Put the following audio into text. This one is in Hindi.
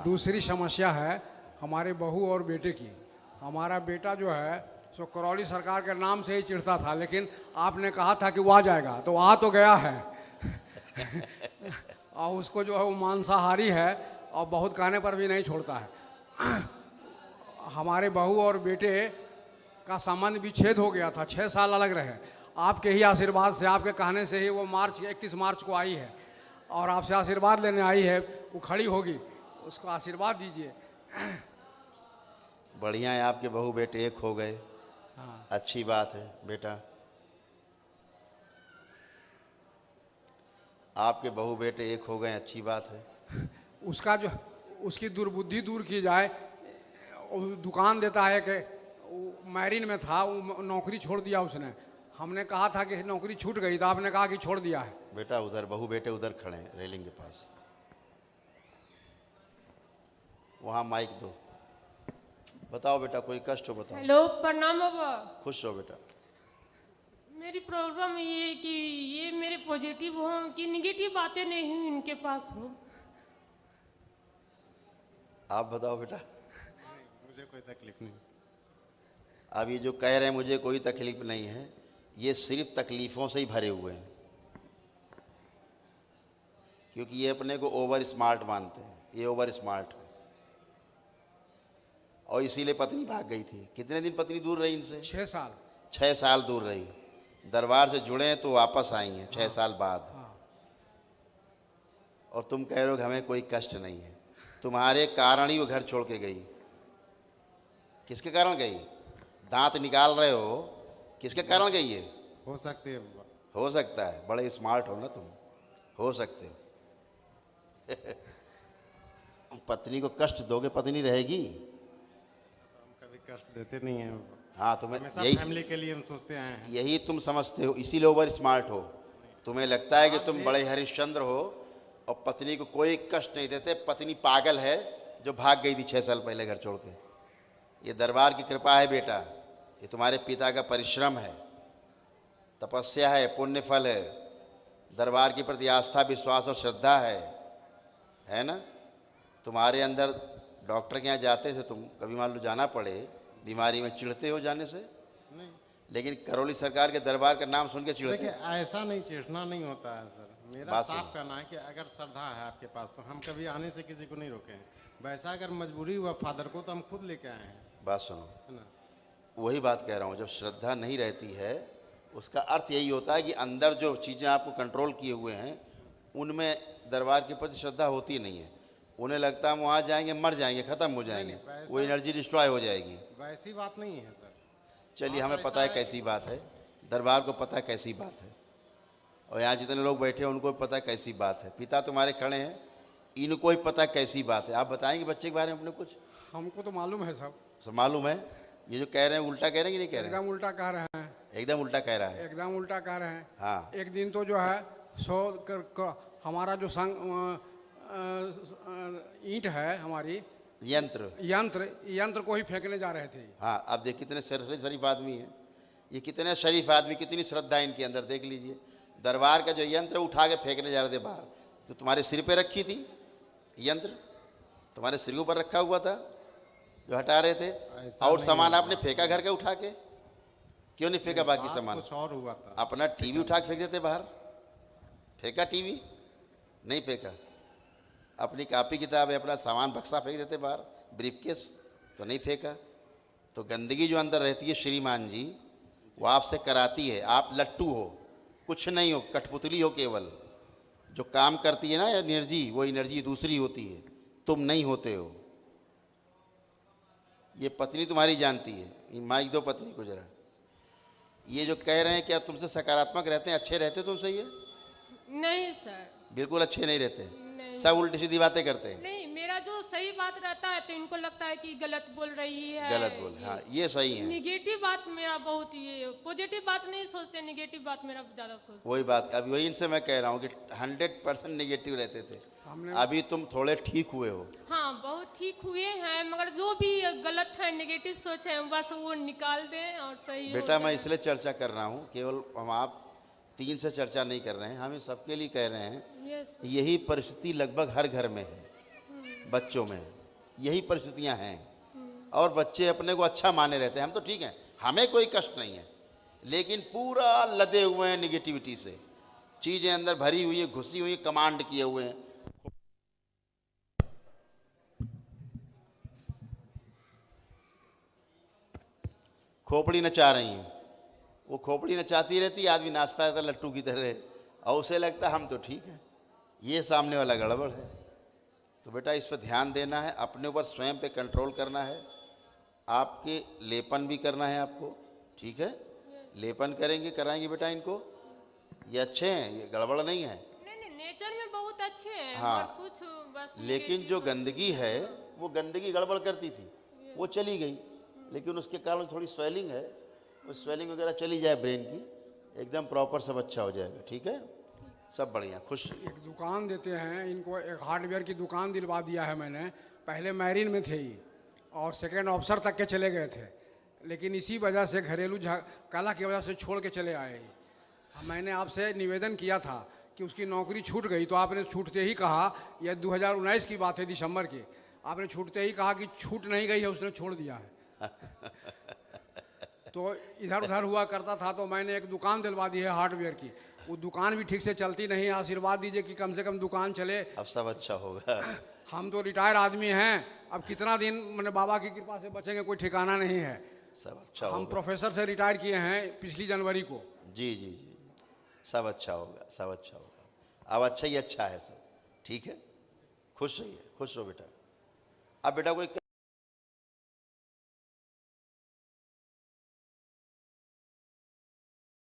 दूसरी समस्या है हमारे बहू और बेटे की। हमारा बेटा जो है सो करौली सरकार के नाम से ही चिढ़ता था, लेकिन आपने कहा था कि वो आ जाएगा, तो आ तो गया है। और उसको जो है वो मांसाहारी है और बहुत कहने पर भी नहीं छोड़ता है। हमारे बहू और बेटे का संबंध विच्छेद हो गया था, 6 साल अलग रहे। आपके ही आशीर्वाद से, आपके कहने से ही वो 31 मार्च को आई है और आपसे आशीर्वाद लेने आई है। वो खड़ी होगी, उसको आशीर्वाद दीजिए। बढ़िया है, आपके बहू बेटे एक हो गए। हाँ, अच्छी बात है बेटा, आपके बहू बेटे एक हो गए, अच्छी बात है। उसका जो उसकी दुर्बुद्धि दूर की जाए। वो दुकान देता है कि मैरिन में था, वो नौकरी छोड़ दिया उसने। हमने कहा था कि नौकरी छूट गई, तो आपने कहा कि छोड़ दिया है। बेटा उधर बहू बेटे उधर खड़े हैं रेलिंग के पास, वहाँ माइक दो। बताओ बेटा, कोई कष्ट हो बताओ। हेलो, प्रणाम बाबा। खुश हो बेटा। मेरी प्रॉब्लम ये है कि ये मेरे पॉजिटिव हो कि निगेटिव बातें नहीं हुई इनके पास हो। आप बताओ बेटा। मुझे कोई तकलीफ नहीं। अब ये जो कह रहे हैं मुझे कोई तकलीफ नहीं है, ये सिर्फ तकलीफ़ों से ही भरे हुए हैं, क्योंकि ये अपने को ओवर स्मार्ट मानते हैं। ये ओवर स्मार्ट है और इसीलिए पत्नी भाग गई थी। कितने दिन पत्नी दूर रही इनसे? 6 साल। 6 साल दूर रही। दरबार से जुड़े हैं तो वापस आई हैं 6 साल बाद। और तुम कह रहे हो कि हमें कोई कष्ट नहीं है। तुम्हारे कारण ही वो घर छोड़ के गई। किसके कारण गई? दांत निकाल रहे हो, किसके कारण गई है? हो सकती है बाबा। हो सकता है, बड़े स्मार्ट हो ना तुम, हो सकते हो। पत्नी को कष्ट दोगे, पत्नी रहेगी? हम कभी कष्ट देते नहीं हैं बाबा। हाँ, तुम्हें हमेशा यही फैमिली के लिए हम सोचते आए हैं। यही तुम समझते हो, इसीलिए ओवर स्मार्ट हो। तुम्हें लगता है कि तुम बड़े हरिश्चंद्र हो और पत्नी को कोई कष्ट नहीं देते। पत्नी पागल है जो भाग गई थी 6 साल पहले घर छोड़ के। ये दरबार की कृपा है बेटा, ये तुम्हारे पिता का परिश्रम है, तपस्या है, पुण्य फल है, दरबार के प्रति आस्था विश्वास और श्रद्धा है ना। तुम्हारे अंदर डॉक्टर के यहाँ जाते थे तुम, कभी मान लो जाना पड़े बीमारी में, चिढ़ते हो जाने से? नहीं, लेकिन करौली सरकार के दरबार का नाम सुन के चिढ़ते? देखिए ऐसा नहीं, चिढ़ना नहीं होता है सर। मेरा बात साफ सुनो। कहना है कि अगर श्रद्धा है आपके पास तो हम कभी आने से किसी को नहीं रोके हैं। वैसा अगर मजबूरी हुआ फादर को तो हम खुद लेके आए हैं, बात सुनो, है ना। वही बात कह रहा हूँ। जब श्रद्धा नहीं रहती है उसका अर्थ यही होता है कि अंदर जो चीज़ें आपको कंट्रोल किए हुए हैं उनमें दरबार के प्रति श्रद्धा होती नहीं है। उन्हें लगता है हम वहाँ जाएंगे मर जाएंगे, ख़त्म हो जाएंगे, वैसा- वो एनर्जी डिस्ट्रॉय हो जाएगी। वैसी बात नहीं है सर। चलिए, हाँ, हमें ऐसा पता है है कैसी बात है, दरबार को पता है कैसी बात है, और यहाँ जितने लोग बैठे हैं उनको भी पता है कैसी बात है। पिता तुम्हारे खड़े हैं, इनको ही पता है कैसी बात है। आप बताएंगे बच्चे के बारे में अपने कुछ? हमको तो मालूम है सब। सब मालूम है। ये जो कह रहे हैं उल्टा कह रहे हैं कि नहीं कह रहे हैं? एकदम उल्टा कह रहे हैं, एकदम उल्टा कह रहा है। एकदम उल्टा कह रहे हैं। हाँ, एक दिन तो जो है हमारा जो ईंट है, हमारी यंत्र यंत्र को ही फेंकने जा रहे थे। हाँ, आप देख कितने शरीफ आदमी हैं ये, कितने शरीफ आदमी, कितनी श्रद्धा इनके अंदर, देख लीजिए। दरबार का जो यंत्र उठा के फेंकने जा रहे थे बाहर, तो तुम्हारे सिर पे रखी थी यंत्र, तुम्हारे सिर के ऊपर रखा हुआ था जो हटा रहे थे, ऐसा और नहीं सामान हुआ। आपने फेंका घर के उठा के? क्यों नहीं फेंका बाकी बात सामान? कुछ और हुआ था। अपना टीवी उठा के फेंक देते बाहर। फेंका टीवी? नहीं फेंका। अपनी कापी किताब है, अपना सामान बक्सा फेंक देते बाहर, ब्रीफकेस तो नहीं फेंका। तो गंदगी जो अंदर रहती है श्रीमान जी, वो आपसे कराती है। आप लट्टू हो, कुछ नहीं हो, कठपुतली हो केवल। जो काम करती है ना एनर्जी, वो एनर्जी दूसरी होती है, तुम नहीं होते हो। ये पत्नी तुम्हारी जानती है। ये माइक दो पत्नी को जरा। ये जो कह रहे हैं क्या तुमसे सकारात्मक रहते हैं, अच्छे रहते तुमसे? ये नहीं सर, बिल्कुल अच्छे नहीं रहते, नहीं। सब उल्टी सीधी बातें करते हैं। नहीं, मेरा जो सही बात रहता है तो इनको लगता है कि गलत बोल रही है। गलत बोल, हाँ ये सही है। निगेटिव बात मेरा बहुत, ये पॉजिटिव बात नहीं सोचते, निगेटिव बात मेरा ज्यादा सोचते। वही बात, अभी वही इनसे मैं कह रहा हूँ कि 100% नेगेटिव रहते थे, अभी तुम थोड़े ठीक हुए हो। हाँ, बहुत ठीक हुए हैं, मगर जो भी गलत है, नेगेटिव सोच है, बस वो निकाल दें और सही हो बेटा मैं जाए। इसलिए चर्चा कर रहा हूँ, केवल हम आप 3 से चर्चा नहीं कर रहे हैं, हम सबके लिए कह रहे हैं। यस। यही परिस्थिति लगभग हर घर में है। बच्चों में यही परिस्थितियां हैं। और बच्चे अपने को अच्छा माने रहते हैं, हम तो ठीक हैं, हमें कोई कष्ट नहीं है, लेकिन पूरा लदे हुए हैं निगेटिविटी से, चीज़ें अंदर भरी हुई है, घुसी हुई, कमांड किए हुए हैं। खोपड़ी नचा रही हैं, वो खोपड़ी नचाती रहती है, आदमी नाचता रहता लट्टू की तरह, और उसे लगता है हम तो ठीक है, ये सामने वाला गड़बड़ है। तो बेटा इस पर ध्यान देना है, अपने ऊपर स्वयं पे कंट्रोल करना है, आपके लेपन भी करना है आपको, ठीक है? लेपन करेंगे, कराएंगे बेटा इनको, ये अच्छे हैं, ये गड़बड़ नहीं है। नहीं, नेचर में बहुत अच्छे हैं। हाँ, और कुछ बस लेकिन जो गंदगी है वो गंदगी गड़बड़ करती थी, वो चली गई, लेकिन उसके कारण थोड़ी स्वेलिंग है, वो स्वेलिंग वगैरह चली जाए ब्रेन की, एकदम प्रॉपर सब अच्छा हो जाएगा, ठीक है? सब बढ़िया, खुश रहिए। एक दुकान देते हैं इनको, एक हार्डवेयर की दुकान दिलवा दिया है मैंने। पहले मैरिन में थे ये, और सेकेंड ऑफिसर तक के चले गए थे, लेकिन इसी वजह से घरेलू कला की वजह से छोड़ के चले आए। मैंने आपसे निवेदन किया था कि उसकी नौकरी छूट गई, तो आपने छूटते ही कहा, यह 2019 की बात है, दिसंबर की, आपने छूटते ही कहा कि छूट नहीं गई है, उसने छोड़ दिया है। तो इधर उधर हुआ करता था, तो मैंने एक दुकान दिलवा दी है हार्डवेयर की, वो दुकान भी ठीक से चलती नहीं है। आशीर्वाद दीजिए कि कम से कम दुकान चले। अब सब अच्छा होगा। हम तो रिटायर आदमी हैं, अब कितना दिन मैंने बाबा की कृपा से बचेंगे कोई ठिकाना नहीं है। सब अच्छा हम होगा। प्रोफेसर से रिटायर किए हैं पिछली जनवरी को। जी जी जी, सब अच्छा होगा, सब अच्छा होगा। अब अच्छा ही अच्छा है सब, ठीक है? खुश रहिए, खुश रहो बेटा। अब बेटा कोई